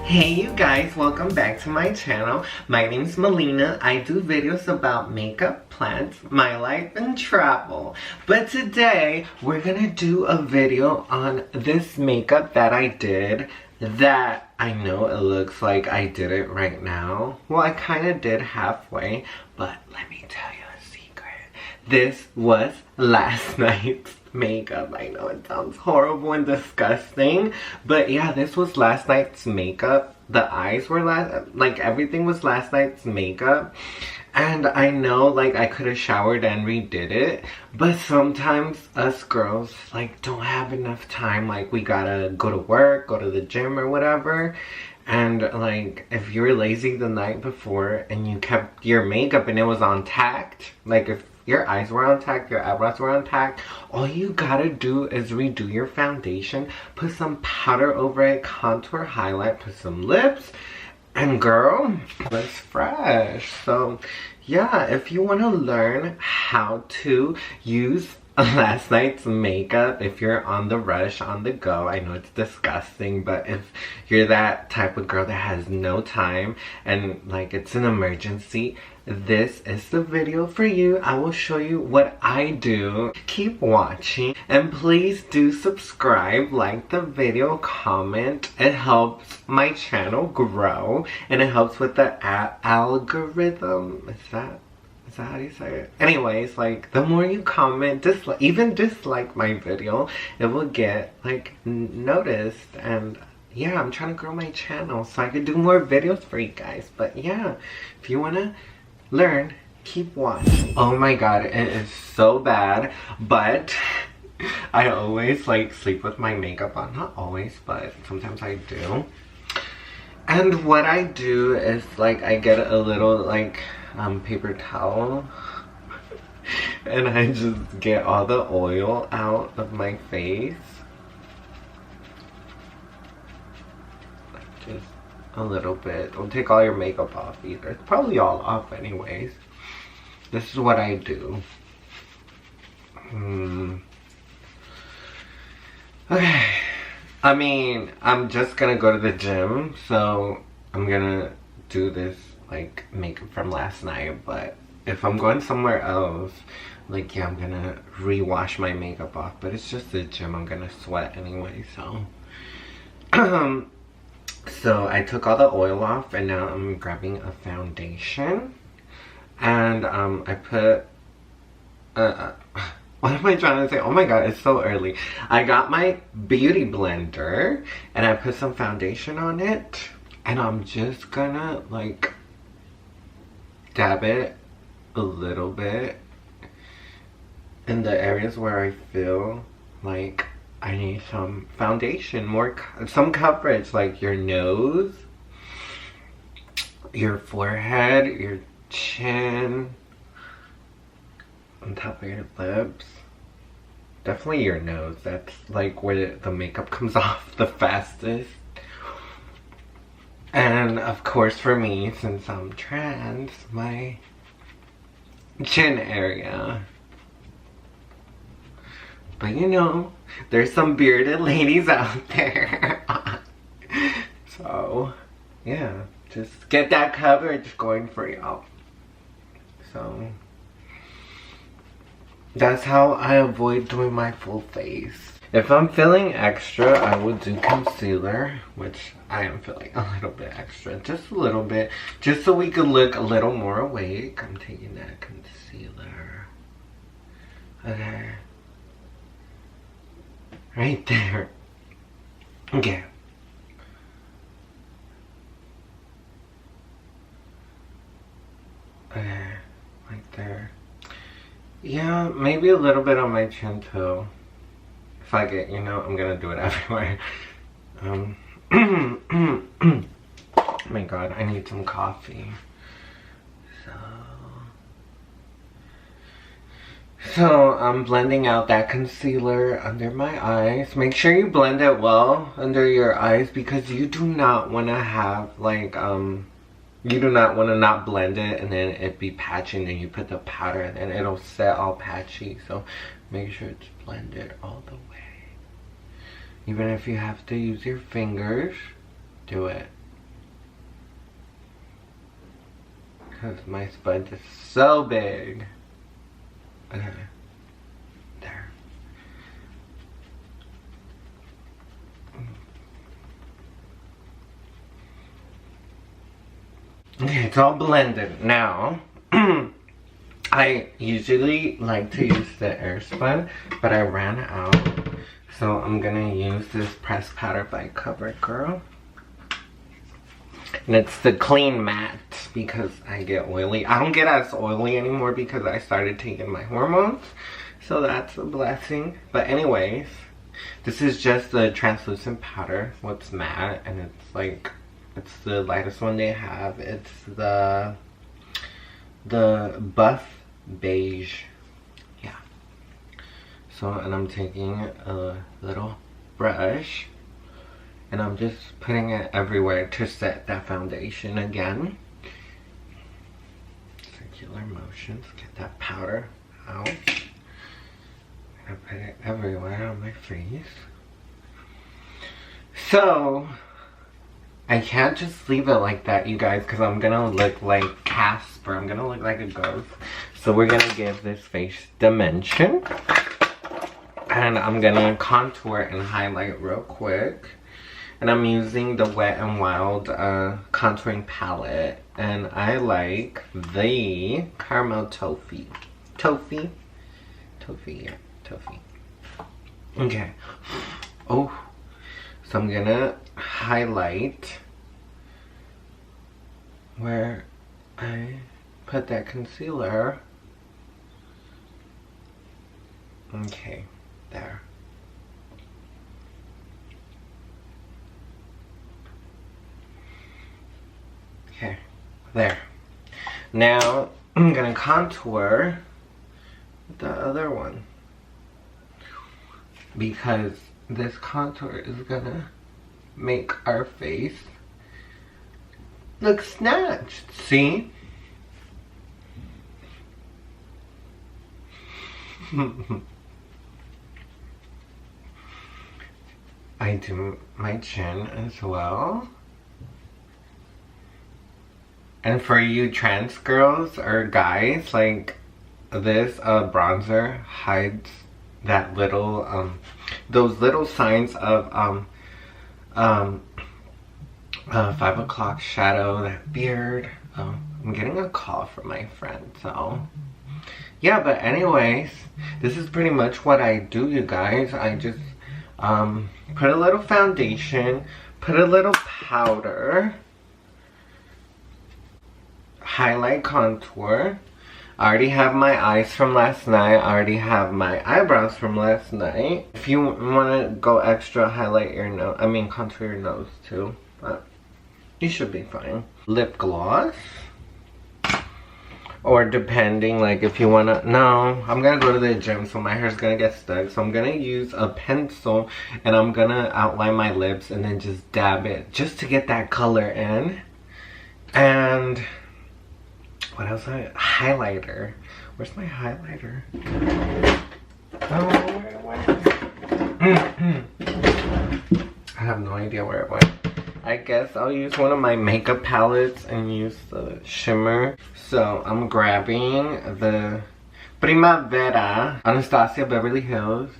Hey you guys, welcome back to my channel. My name is Melina. I do videos about makeup, plants, my life, and travel. But today, we're gonna do a video on this makeup that I did that I know it looks like I did it right now. Well, I kind of did halfway, but let me tell you a secret. This was last night's makeup. I know it sounds horrible and disgusting, but yeah, this was last night's makeup. The eyes were like everything was last night's makeup. And I know like I could have showered and redid it, but sometimes us girls like don't have enough time. Like we gotta go to work, go to the gym or whatever. And like if you were lazy the night before and you kept your makeup and it was on tacked, like if your eyes were on tack, your eyebrows were on tack, all you gotta do is redo your foundation, put some powder over it, contour, highlight, put some lips, and girl, looks fresh. So yeah, if you want to learn how to use last night's makeup, if you're on the rush, on the go, I know it's disgusting, but if you're that type of girl that has no time and like it's an emergency, this is the video for you. I will show you what I do. Keep watching and please do subscribe, like the video, comment. It helps my channel grow and it helps with the algorithm. Is that how you say it? Anyways, like the more you comment, even dislike my video, it will get like noticed. And yeah, I'm trying to grow my channel so I can do more videos for you guys. But yeah, if you want to learn, keep watching. Oh my god, it is so bad, but I always like sleep with my makeup on. Not always, but sometimes I do. And what I do is like I get a little like paper towel and I just get all the oil out of my face. Just a little bit. Don't take all your makeup off either. It's probably all off anyways. This is what I do. Okay. I mean, I'm just gonna go to the gym, so I'm gonna do this like makeup from last night. But if I'm going somewhere else, like yeah, I'm gonna rewash my makeup off. But it's just the gym. I'm gonna sweat anyway, so so I took all the oil off and now I'm grabbing a foundation. And I put what am I trying to say? Oh my god, it's so early. I got my beauty blender and I put some foundation on it. And I'm just gonna like dab it a little bit in the areas where I feel like I need some foundation, some coverage, like your nose, your forehead, your chin, on top of your lips, definitely your nose. That's like where the makeup comes off the fastest. And of course for me, since I'm trans, my chin area. But you know, there's some bearded ladies out there. So yeah, just get that coverage going for y'all. So that's how I avoid doing my full face. If I'm feeling extra, I will do concealer, which I am feeling a little bit extra, just a little bit, just so we could look a little more awake. I'm taking that concealer. Okay. Right there. Okay. Okay, like there. Yeah, maybe a little bit on my chin too. If I get, you know, I'm gonna do it everywhere. Oh my god, I need some coffee. So I'm blending out that concealer under my eyes. Make sure you blend it well under your eyes because you do not want to have like you do not want to not blend it and then it be patchy and then you put the powder and then it'll set all patchy. So make sure it's blended all the way. Even if you have to use your fingers, do it. because my sponge is so big. Okay. There. Okay, it's all blended. Now, I usually like to use the air spun, but I ran out. So I'm gonna use this pressed powder by CoverGirl. And it's the clean matte because I get oily. I don't get as oily anymore because I started taking my hormones. So that's a blessing. But anyways, this is just the translucent powder. What's matte, and it's like, it's the lightest one they have. It's the buff beige. Yeah. So, and I'm taking a little brush and I'm just putting it everywhere to set that foundation again. Circular motions, get that powder out. I put it everywhere on my face. So, I can't just leave it like that, you guys, because I'm gonna look like Casper. I'm gonna look like a ghost. So we're gonna give this face dimension. And I'm gonna contour and highlight real quick. And I'm using the Wet n Wild contouring palette. And I like the Caramel Toffee. Toffee? Toffee, yeah. Toffee. Okay. Oh. So I'm gonna highlight where I put that concealer. Okay, there. Okay, there. Now I'm gonna contour the other one because this contour is gonna make our face look snatched. See? I do my chin as well. And for you trans girls or guys, like, this bronzer hides that little those little signs of 5 o'clock shadow, that beard. I'm getting a call from my friend, so yeah. But anyways, this is pretty much what I do, you guys. I just put a little foundation, put a little powder, highlight, contour. I already have my eyes from last night. I already have my eyebrows from last night. If you want to go extra, highlight your nose. I mean, contour your nose too. But you should be fine. Lip gloss. Or depending, like if you want to... No, I'm going to go to the gym, so my hair's going to get stuck. So I'm going to use a pencil and I'm going to outline my lips and then just dab it. Just to get that color in. And... what else? Highlighter. Where's my highlighter? Oh, where it went? I have no idea where it went. I guess I'll use one of my makeup palettes and use the shimmer. So I'm grabbing the Primavera Anastasia Beverly Hills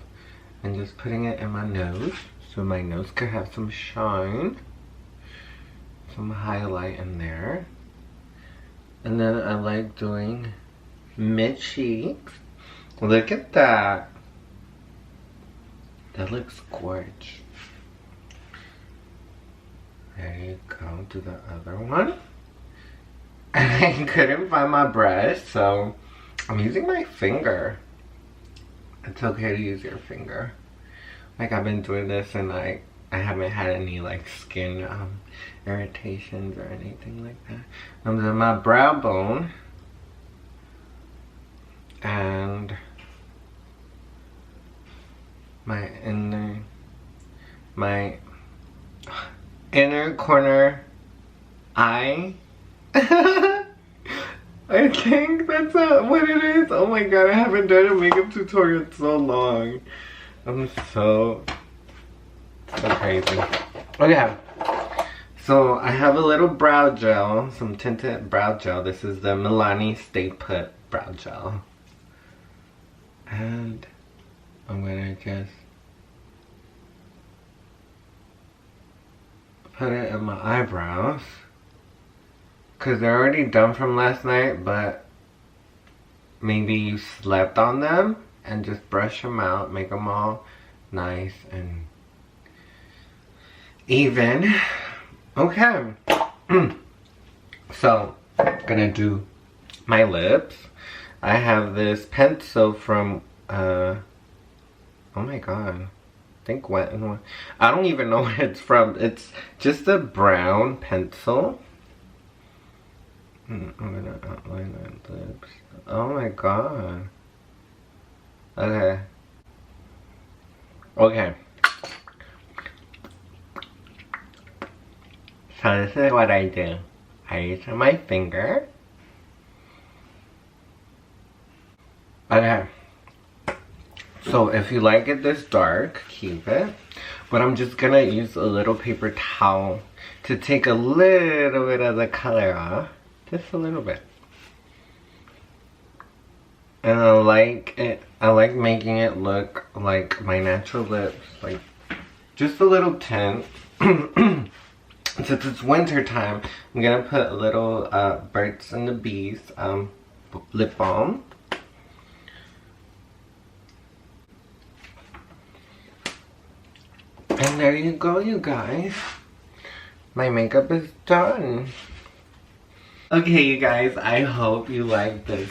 and just putting it in my nose so my nose could have some shine. Some highlight in there. And then I like doing mid cheeks. Look at that. That looks gorgeous. There you go. Do the other one. And I couldn't find my brush, so I'm using my finger. It's okay to use your finger. Like, I've been doing this and I haven't had any like skin irritations or anything like that. I'm doing my brow bone and my inner corner eye. I think that's what it is. Oh my god, I haven't done a makeup tutorial in so long. I'm so crazy. Okay, So I have a little brow gel, some tinted brow gel. This is the Milani Stay Put brow gel. And I'm gonna just put it in my eyebrows. Cause they're already done from last night, but maybe you slept on them and just brush them out, make them all nice and even. Okay. So, gonna do my lips. I have this pencil from, oh my god. I think Wet n Wild. I don't even know where it's from. It's just a brown pencil. I'm gonna outline my lips. Oh my god. Okay. Okay. So this is what I do. I use my finger. Okay. So if you like it this dark, keep it. But I'm just gonna use a little paper towel to take a little bit of the color off. Just a little bit. And I like it. I like making it look like my natural lips. Like just a little tint. Since it's winter time, I'm gonna put a little Birds and the Bees lip balm. And there you go, you guys. My makeup is done. Okay, you guys, I hope you like this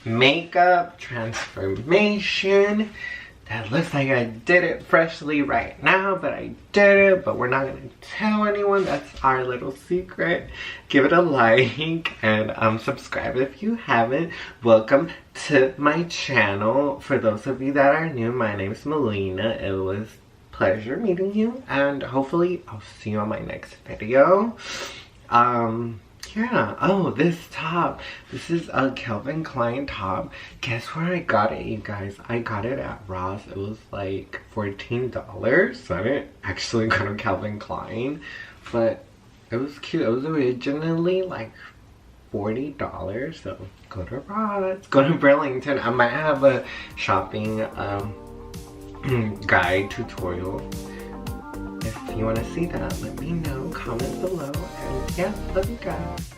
makeup transformation. That looks like I did it freshly right now, but I did it, but we're not gonna tell anyone. That's our little secret. Give it a like and subscribe if you haven't. Welcome to my channel. For those of you that are new, my name is Melina. It was a pleasure meeting you, and hopefully I'll see you on my next video. Yeah. Oh, this top. This is a Calvin Klein top. Guess where I got it, you guys? I got it at Ross. It was like $14. So I didn't actually go to Calvin Klein. But it was cute. It was originally like $40. So go to Ross. Go to Burlington. I might have a shopping guide tutorial. If you want to see that, let me know. Comment below. And yeah, love you guys.